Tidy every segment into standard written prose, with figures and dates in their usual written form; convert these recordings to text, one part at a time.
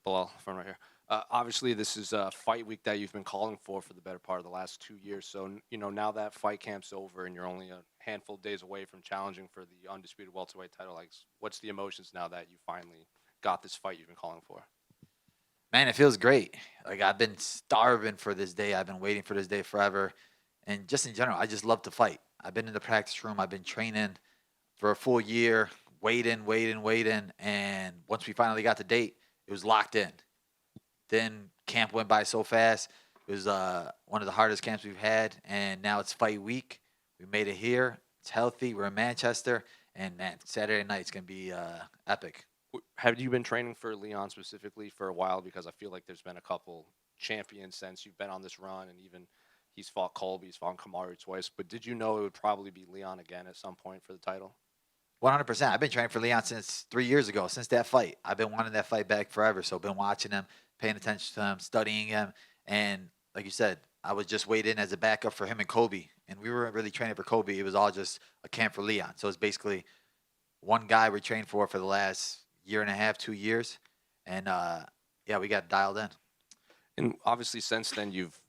Belal from right here. Obviously, this is a fight week that you've been calling for the better part of the last 2 years. So, now that fight camp's over and you're only a handful of days away from challenging for the undisputed welterweight title, like, what's the emotions now that you finally got this fight you've been calling for? Man, it feels great. Like I've been starving for this day. I've been waiting for this day forever. And just in general, I just love to fight. I've been in the practice room. I've been training for a full year, waiting. And once we finally got the date, it was locked in. Then camp went by so fast. It was one of the hardest camps we've had. And now it's fight week. We made it here. It's healthy. We're in Manchester. And man, Saturday night is going to be epic. Have you been training for Leon specifically for a while? Because I feel like there's been a couple champions since you've been on this run, and even he's fought Colby, he's fought Kamaru twice. But did you know it would probably be Leon again at some point for the title? 100%. I've been training for Leon since 3 years ago, since that fight. I've been wanting that fight back forever. So I've been watching him, paying attention to him, studying him. And like you said, I was just waiting as a backup for him and Kobe. And we weren't really training for Kobe. It was all just a camp for Leon. So it's basically one guy we trained for the last year and a half, 2 years. And yeah, we got dialed in. And obviously, since then, you've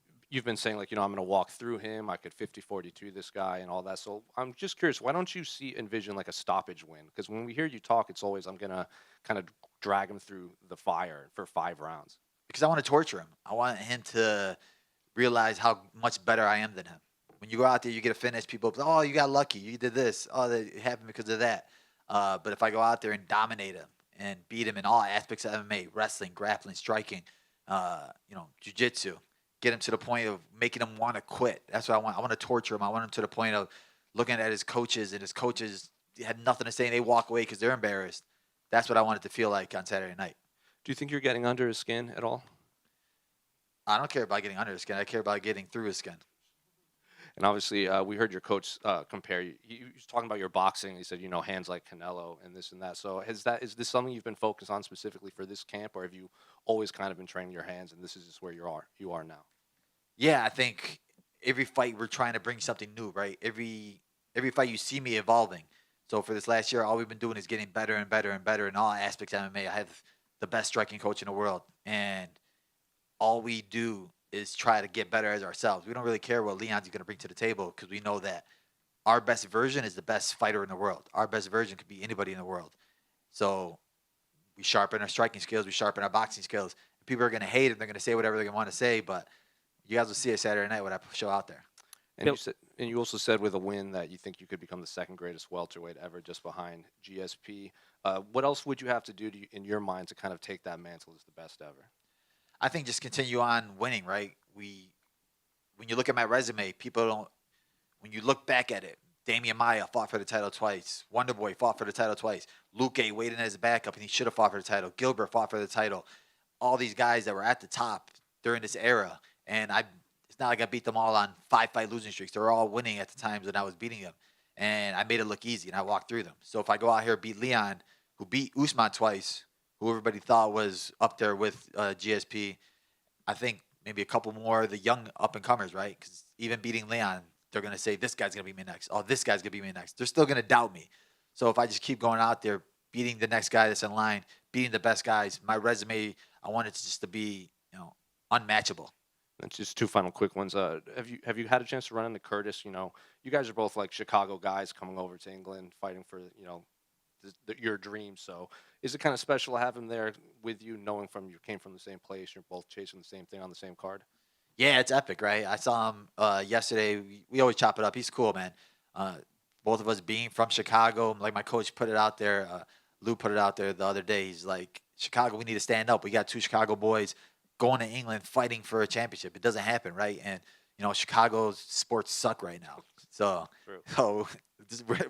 been saying, like, I'm going to walk through him. I could 50-42 this guy and all that. So I'm just curious, why don't you envision like a stoppage win? Because when we hear you talk, it's always I'm going to kind of drag him through the fire for 5 rounds. Because I want to torture him. I want him to realize how much better I am than him. When you go out there, you get a finish. People, oh, you got lucky. You did this. Oh, it happened because of that. But if I go out there and dominate him and beat him in all aspects of MMA, wrestling, grappling, striking, jiu-jitsu, get him to the point of making him want to quit. That's what I want. I want to torture him. I want him to the point of looking at his coaches, and his coaches had nothing to say, and they walk away because they're embarrassed. That's what I want it to feel like on Saturday night. Do you think you're getting under his skin at all? I don't care about getting under his skin. I care about getting through his skin. And obviously, we heard your coach compare you. He was talking about your boxing. He said, hands like Canelo and this and that. So is this something you've been focused on specifically for this camp, or have you always kind of been training your hands, and this is just where you are now? Yeah, I think every fight we're trying to bring something new, right? Every fight you see me evolving. So for this last year, all we've been doing is getting better and better and better in all aspects of MMA. I have the best striking coach in the world, and all we do is try to get better as ourselves. We don't really care what Leon's going to bring to the table because we know that our best version is the best fighter in the world. Our best version could be anybody in the world. So we sharpen our striking skills, we sharpen our boxing skills. People are going to hate it. They're going to say whatever they want to say, but you guys will see it Saturday night when I show out there. And you also said with a win that you think you could become the second greatest welterweight ever, just behind GSP. What else would you have to do in your mind to kind of take that mantle as the best ever? I think just continue on winning, right? When you look at my resume, people don't. When you look back at it, Damian Maia fought for the title twice. Wonderboy fought for the title twice. Luque waited as a backup, and he should have fought for the title. Gilbert fought for the title. All these guys that were at the top during this era, and it's not like I beat them all on 5-fight losing streaks. They were all winning at the times when I was beating them, and I made it look easy, and I walked through them. So if I go out here and beat Leon, who beat Usman twice, who everybody thought was up there with GSP, I think maybe a couple more of the young up-and-comers, right? Because even beating Leon, they're going to say, this guy's going to beat me next. Oh, this guy's going to beat me next. They're still going to doubt me. So if I just keep going out there, beating the next guy that's in line, beating the best guys, my resume, I want it just to be, unmatchable. And just two final quick ones. Have you had a chance to run into Curtis? You guys are both like Chicago guys coming over to England, fighting for your dream. So is it kind of special to have him there with you, knowing you came from the same place, you're both chasing the same thing on the same card? Yeah, it's epic, right? I saw him yesterday. We always chop it up. He's cool, man. Both of us being from Chicago, like my coach put it out there. Lou put it out there the other day. He's like, Chicago, we need to stand up. We got two Chicago boys going to England fighting for a championship. It doesn't happen, right? And, Chicago's sports suck right now. So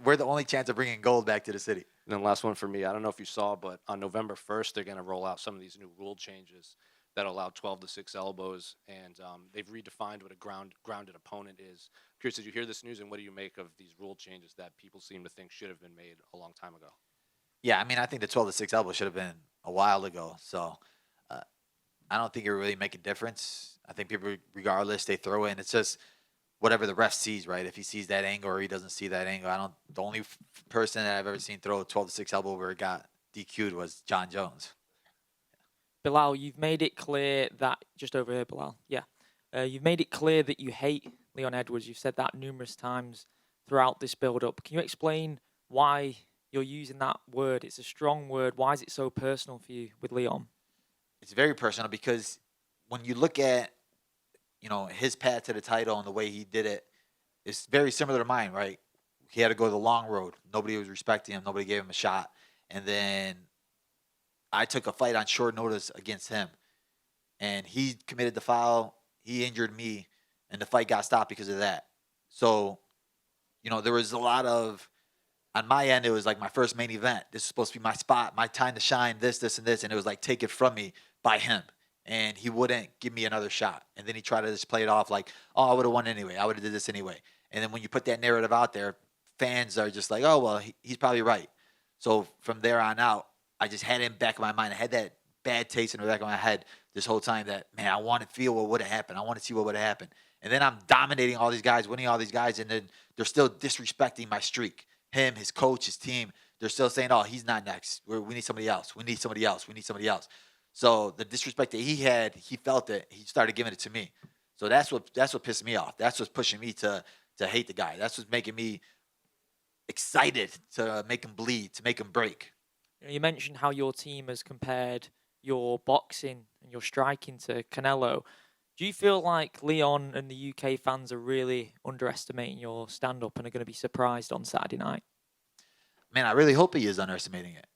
we're the only chance of bringing gold back to the city. And then last one for me. I don't know if you saw, but on November 1st, they're going to roll out some of these new rule changes that allow 12-6 elbows, and they've redefined what a grounded opponent is. Curious, did you hear this news, and what do you make of these rule changes that people seem to think should have been made a long time ago? Yeah, I mean, I think the 12-6 elbow should have been a while ago. So I don't think it really make a difference. I think people, regardless, they throw in. It's just whatever the ref sees, right? If he sees that angle or he doesn't see that angle, the only person that I've ever seen throw a 12-6 elbow where it got DQ'd was John Jones. Bilal, you've made it clear that just over here, Bilal. Yeah, you've made it clear that you hate Leon Edwards. You've said that numerous times throughout this build-up. Can you explain why you're using that word? It's a strong word. Why is it so personal for you with Leon? It's very personal because when you look at his path to the title and the way he did it, it's very similar to mine, right? He had to go the long road. Nobody was respecting him. Nobody gave him a shot. And then I took a fight on short notice against him. And he committed the foul. He injured me. And the fight got stopped because of that. So, there was a lot of, on my end, it was like my first main event. This is supposed to be my spot, my time to shine, this, and this. And it was like taken from me by him. And he wouldn't give me another shot. And then he tried to just play it off like, oh, I would have won anyway. I would have did this anyway. And then when you put that narrative out there, fans are just like, oh, well, he's probably right. So from there on out, I just had it in the back of my mind. I had that bad taste in the back of my head this whole time that, man, I want to feel what would have happened. I want to see what would have happened. And then I'm dominating all these guys, winning all these guys, and then they're still disrespecting my streak. Him, his coach, his team, they're still saying, oh, he's not next. We need somebody else. We need somebody else. We need somebody else. So the disrespect that he had, he felt it. He started giving it to me. So that's what pissed me off. That's what's pushing me to hate the guy. That's what's making me excited to make him bleed, to make him break. You mentioned how your team has compared your boxing and your striking to Canelo. Do you feel like Leon and the UK fans are really underestimating your stand-up and are going to be surprised on Saturday night? Man, I really hope he is underestimating it.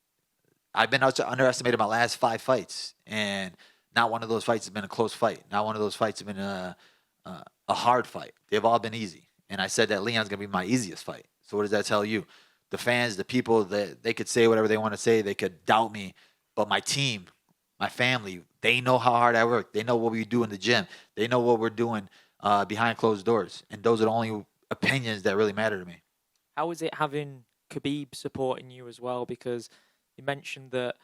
I've been underestimated my last 5 fights, and not one of those fights has been a close fight. Not one of those fights has been a hard fight. They've all been easy. And I said that Leon's going to be my easiest fight. So what does that tell you? The fans, the people, that they could say whatever they want to say. They could doubt me. But my team, my family, they know how hard I work. They know what we do in the gym. They know what we're doing behind closed doors. And those are the only opinions that really matter to me. How is it having Khabib supporting you as well? Because you mentioned that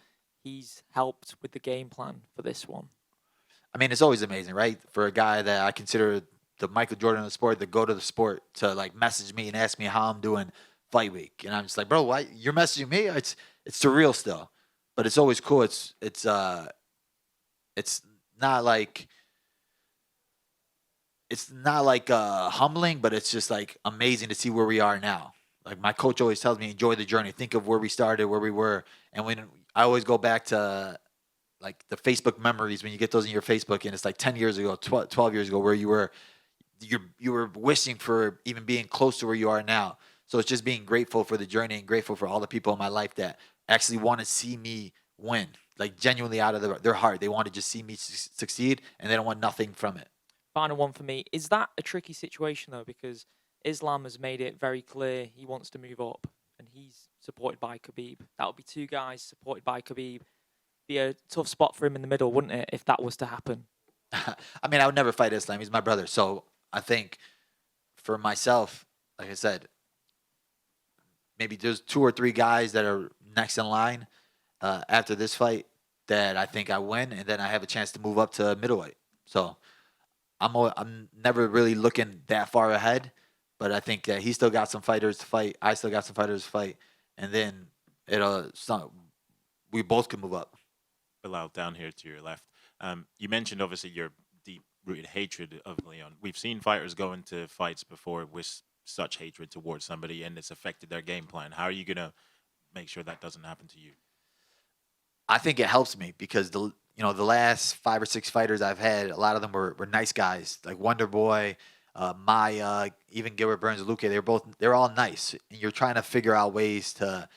he's helped with the game plan for this one. I mean, it's always amazing, right? For a guy that I consider the Michael Jordan of the sport, the go to the sport, to like message me and ask me how I'm doing fight week. And I'm just like, bro, why you're messaging me? It's surreal still. But it's always cool. It's not like humbling, but it's just like amazing to see where we are now. Like my coach always tells me, enjoy the journey. Think of where we started, where we were. And when I always go back to like the Facebook memories, when you get those in your Facebook, and it's like 10 years ago, 12 years ago, where you were wishing for even being close to where you are now. So it's just being grateful for the journey and grateful for all the people in my life that actually want to see me win, like genuinely out of their heart. They want to just see me succeed, and they don't want nothing from it. Final one for me. Is that a tricky situation, though? Because Islam has made it very clear he wants to move up, and he's supported by Khabib. That would be 2 guys supported by Khabib. Be a tough spot for him in the middle, wouldn't it, if that was to happen? I mean, I would never fight Islam. He's my brother. So I think for myself, like I said, maybe there's 2 or 3 guys that are next in line after this fight that I think I win, and then I have a chance to move up to middleweight. So I'm never really looking that far ahead, but I think that he still got some fighters to fight. I still got some fighters to fight, and then we both can move up. Bilal, down here to your left. You mentioned obviously your deep-rooted hatred of Leon. We've seen fighters go into fights before with such hatred towards somebody, and it's affected their game plan. How are you gonna make sure that doesn't happen to you? I think it helps me because the last 5 or 6 fighters I've had, a lot of them were nice guys, like Wonder Boy, Maya, even Gilbert Burns, Luke. They're all nice, and you're trying to figure out ways to,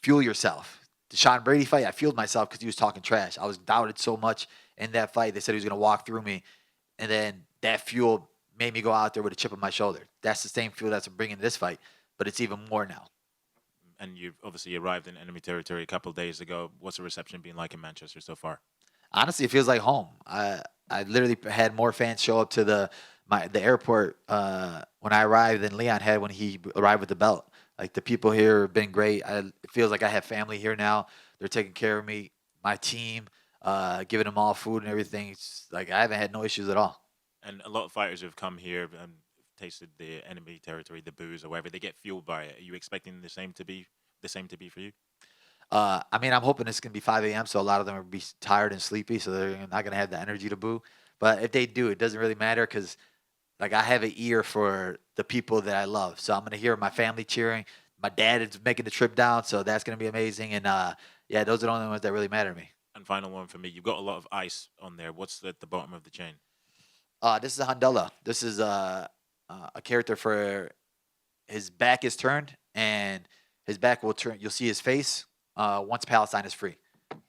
fuel yourself. The Sean Brady fight, I fueled myself because he was talking trash. I was doubted so much in that fight. They said he was going to walk through me, and then that fuel made me go out there with a chip on my shoulder. That's the same fuel that's bringing this fight, but it's even more now. And you've obviously arrived in enemy territory a couple of days ago. What's the reception been like in Manchester so far? Honestly, it feels like home. I literally had more fans show up to the airport when I arrived than Leon had when he arrived with the belt. Like the people here have been great. It feels like I have family here now. They're taking care of me, my team, giving them all food and everything. It's like I haven't had no issues at all. And a lot of fighters who've come here and tasted the enemy territory, the booze or whatever, they get fueled by it. Are you expecting the same to be for you? I mean, I'm hoping it's gonna be 5 a.m. So a lot of them will be tired and sleepy, so they're not gonna have the energy to boo. But if they do, it doesn't really matter because like I have an ear for the people that I love. So I'm gonna hear my family cheering. My dad is making the trip down, so that's gonna be amazing. And yeah, those are the only ones that really matter to me. And final one for me. You've got a lot of ice on there. What's at the bottom of the chain? This is a Handela. This is a character for his back is turned and his back will turn. You'll see his face once Palestine is free.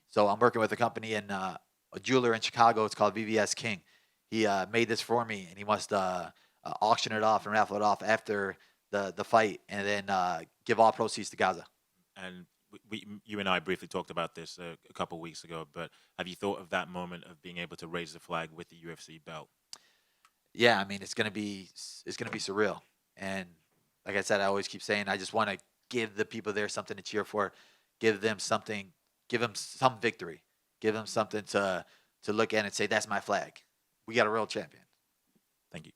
So I'm working with a company and a jeweler in Chicago. It's called VVS King. He made this for me, and he wants to auction it off and raffle it off after the fight, and then give all proceeds to Gaza. And you and I briefly talked about this a couple of weeks ago, but have you thought of that moment of being able to raise the flag with the UFC belt? Yeah, I mean it's gonna be surreal, and like I said, I always keep saying I just want to give the people there something to cheer for, give them something, give them some victory, give them something to look at and say that's my flag. We got a real champion. Thank you.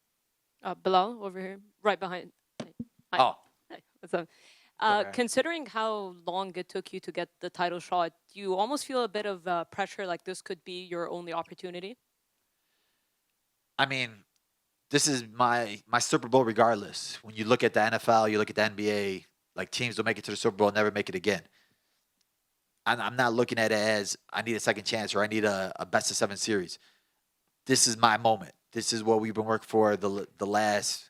Belal over here, right behind. Hi. Oh, Hi. What's up? Okay. Considering how long it took you to get the title shot, do you almost feel a bit of pressure, like this could be your only opportunity? I mean, this is my Super Bowl regardless. When you look at the NFL, you look at the NBA, like teams will make it to the Super Bowl and never make it again. I'm not looking at it as I need a second chance or I need a best of 7 series. This is my moment. This is what we've been working for the last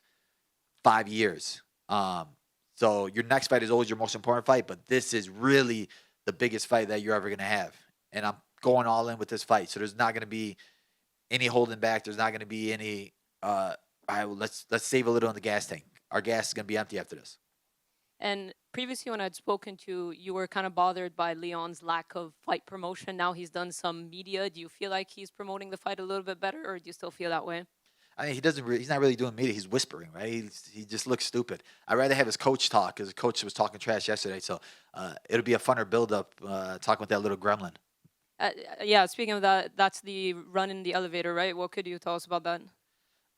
5 years. So your next fight is always your most important fight, but this is really the biggest fight that you're ever going to have. And I'm going all in with this fight. So there's not going to be any holding back. There's not going to be any, all right, well, let's save a little in the gas tank. Our gas is going to be empty after this. And previously, when I'd spoken to you, were kind of bothered by Leon's lack of fight promotion. Now he's done some media. Do you feel like he's promoting the fight a little bit better, or do you still feel that way? I mean, he's not really doing media. He's whispering, right? He just looks stupid. I'd rather have his coach talk because his coach was talking trash yesterday. So it'll be a funner build-up talking with that little gremlin. Yeah, speaking of that, that's the run in the elevator, right? What could you tell us about that?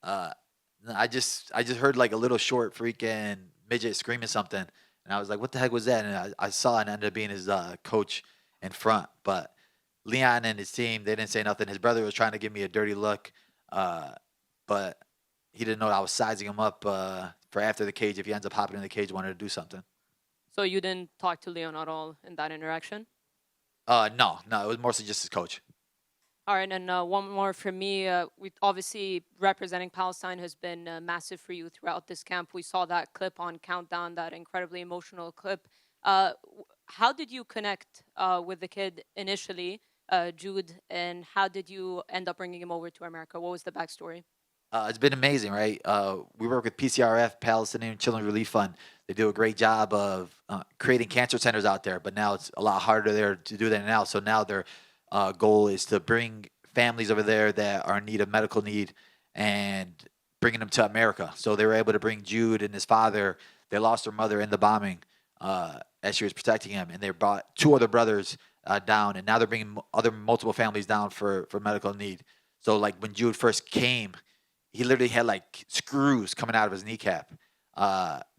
I just heard like a little short freaking midget screaming something, and I was like, "What the heck was that?" And I saw it and ended up being his coach in front. But Leon and his team, they didn't say nothing. His brother was trying to give me a dirty look, but he didn't know I was sizing him up for after the cage. If he ends up hopping in the cage, wanted to do something. So you didn't talk to Leon at all in that interaction? No, it was mostly just his coach. All right, and one more from me. We obviously representing Palestine has been massive for you throughout this camp. We saw that clip on Countdown, that incredibly emotional clip. How did you connect with the kid initially, Jude, and how did you end up bringing him over to America? What was the backstory? It's been amazing, right? We work with PCRF, Palestinian Children's Relief Fund. They do a great job of creating cancer centers out there, but now it's a lot harder there to do that now. So now their goal is to bring families over there that are in need of medical need and bringing them to America. So they were able to bring Jude and his father. They lost their mother in the bombing as she was protecting him, and they brought 2 other brothers down, and now they're bringing other multiple families down for medical need. So like when Jude first came, he literally had like screws coming out of his kneecap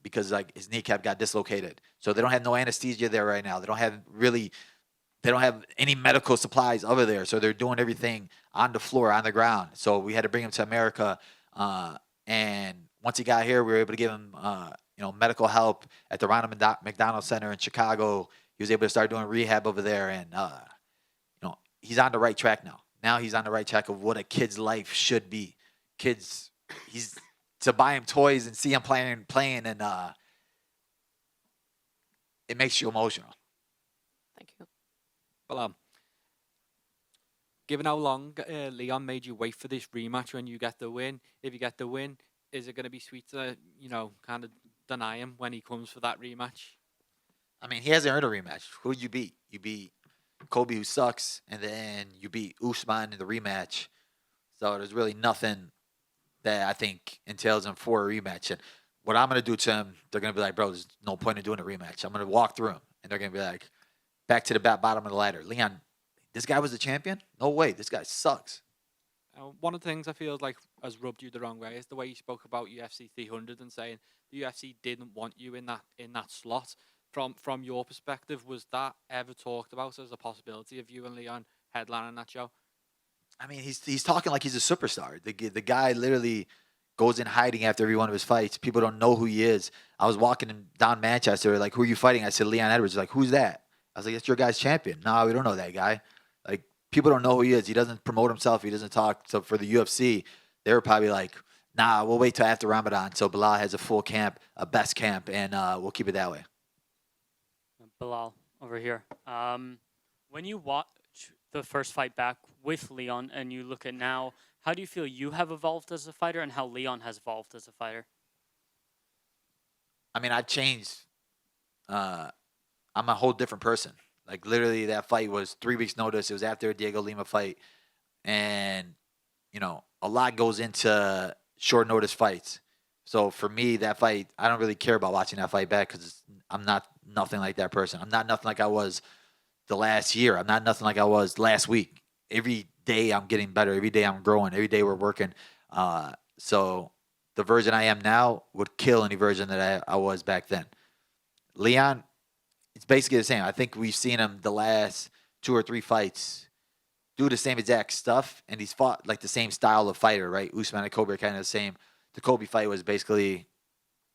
because like his kneecap got dislocated. So they don't have no anesthesia there right now. They don't have any medical supplies over there. So they're doing everything on the floor, on the ground. So we had to bring him to America. And once he got here, we were able to give him medical help at the Ronald McDonald Center in Chicago. He was able to start doing rehab over there, and he's on the right track now. Now he's on the right track of what a kid's life should be. Kids, he's to buy him toys and see him playing, and it makes you emotional. Thank you. Well, given how long Leon made you wait for this rematch when you get the win, if you get the win, is it going to be sweet to, kind of deny him when he comes for that rematch? I mean, he hasn't earned a rematch. Who did you beat? You beat Kobe, who sucks, and then you beat Usman in the rematch. So there's really nothing that I think entails him for a rematch. And what I'm going to do to him, they're going to be like, bro, there's no point in doing a rematch. I'm going to walk through him, and they're going to be like, back to the bottom of the ladder. Leon, this guy was the champion? No way. This guy sucks. One of the things I feel like has rubbed you the wrong way is the way you spoke about UFC 300 and saying the UFC didn't want you in that slot. from your perspective, was that ever talked about as a possibility of you and Leon headlining that show? I mean, he's talking like he's a superstar. The guy literally goes in hiding after every one of his fights. People don't know who he is. I was walking down Manchester, like, who are you fighting? I said, Leon Edwards. Like, who's that? I was like, that's your guy's champion. No, we don't know that guy. Like, people don't know who he is. He doesn't promote himself. He doesn't talk. So for the UFC, they were probably like, nah, we'll wait till after Ramadan. So Belal has a full camp, a best camp, and we'll keep it that way. Belal over here. When you watch the first fight back with Leon and you look at now, how do you feel you have evolved as a fighter and how Leon has evolved as a fighter? I mean, I've changed. I'm a whole different person. Like, literally, that fight was 3 weeks' notice. It was after a Diego Lima fight. And, you know, a lot goes into short notice fights. So for me, that fight, I don't really care about watching that fight back because I'm not nothing like that person. I'm not nothing like I was the last year. I'm not nothing like I was last week. Every day I'm getting better. Every day I'm growing. Every day we're working. So the version I am now would kill any version that I was back then. Leon, it's basically the same. I think we've seen him the last 2 or 3 fights do the same exact stuff, and he's fought like the same style of fighter, right? Usman and Kobe are kind of the same. The Kobe fight was basically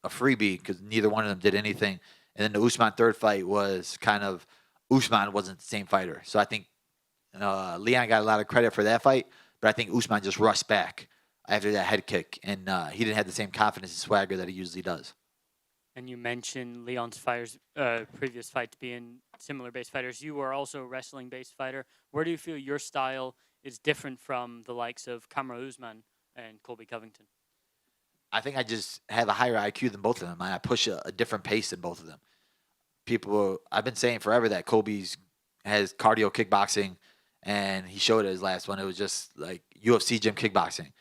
a freebie because neither one of them did anything. And then the Usman third fight was kind of, Usman wasn't the same fighter. So I think Leon got a lot of credit for that fight, but I think Usman just rushed back after that head kick, and he didn't have the same confidence and swagger that he usually does. And you mentioned Leon's previous fights being similar-based fighters. You are also a wrestling-based fighter. Where do you feel your style is different from the likes of Kamaru Usman and Colby Covington? I think I just have a higher IQ than both of them. I push a different pace than both of them. I've been saying forever that Colby's has cardio kickboxing, and he showed it his last one. It was just like UFC gym kickboxing.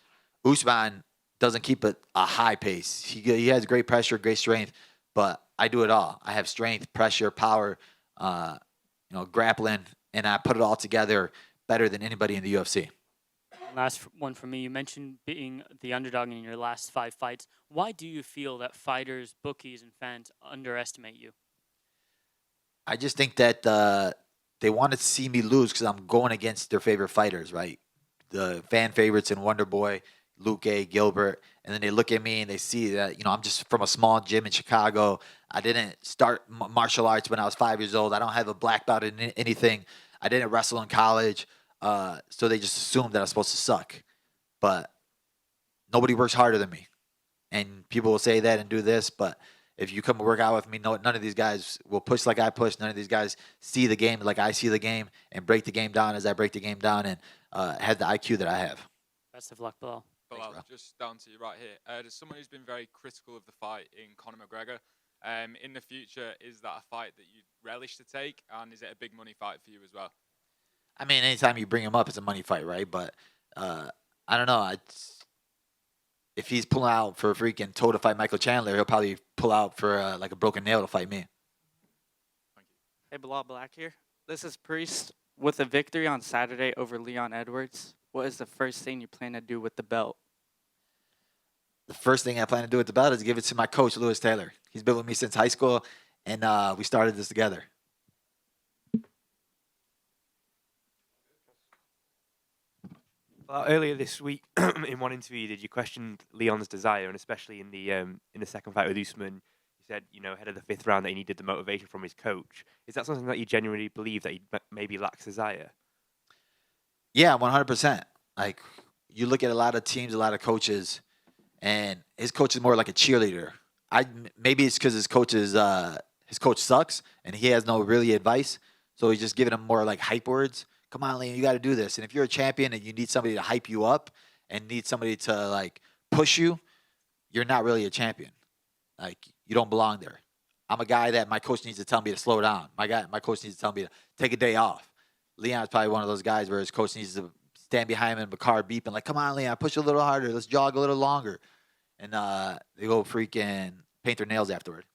Usman doesn't keep a high pace. He has great pressure, great strength, but I do it all. I have strength, pressure, power, grappling, and I put it all together better than anybody in the UFC. Last one for me. You mentioned being the underdog in your last 5 fights. Why do you feel that fighters, bookies, and fans underestimate you? I just think that they want to see me lose because I'm going against their favorite fighters, right? The fan favorites in Wonder Boy, Luke A, Gilbert, and then they look at me and they see that, I'm just from a small gym in Chicago. I didn't start martial arts when I was 5 years old. I don't have a black belt in anything. I didn't wrestle in college. So they just assume that I'm supposed to suck. But nobody works harder than me. And people will say that and do this, but if you come and work out with me, none of these guys will push like I push. None of these guys see the game like I see the game and break the game down as I break the game down and have the IQ that I have. Best of luck, Belal. Belal, just down to you right here. There's someone who's been very critical of the fight in Conor McGregor. In the future, is that a fight that you'd relish to take, and is it a big money fight for you as well? I mean, anytime you bring him up, it's a money fight, right? But I don't know. If he's pulling out for a freaking toe to fight Michael Chandler, he'll probably pull out for like a broken nail to fight me. Thank you. Hey, Belal Black here. This is Priest. With a victory on Saturday over Leon Edwards, what is the first thing you plan to do with the belt? The first thing I plan to do with the belt is give it to my coach, Lewis Taylor. He's been with me since high school, and we started this together. Well, earlier this week, in one interview, did you question Leon's desire, and especially in the second fight with Usman, you said, ahead of the 5th round, that he needed the motivation from his coach. Is that something that you genuinely believe that he maybe lacks desire? Yeah, 100%. Like, you look at a lot of teams, a lot of coaches, and his coach is more like a cheerleader. Maybe it's because his coach sucks, and he has no really advice, so he's just giving him more like hype words. Come on, Leon, you got to do this. And if you're a champion and you need somebody to hype you up and need somebody to, like, push you, you're not really a champion. Like, you don't belong there. I'm a guy that my coach needs to tell me to slow down. My coach needs to tell me to take a day off. Leon's probably one of those guys where his coach needs to stand behind him in the car beeping, like, come on, Leon, push a little harder. Let's jog a little longer. And they go freaking paint their nails afterward.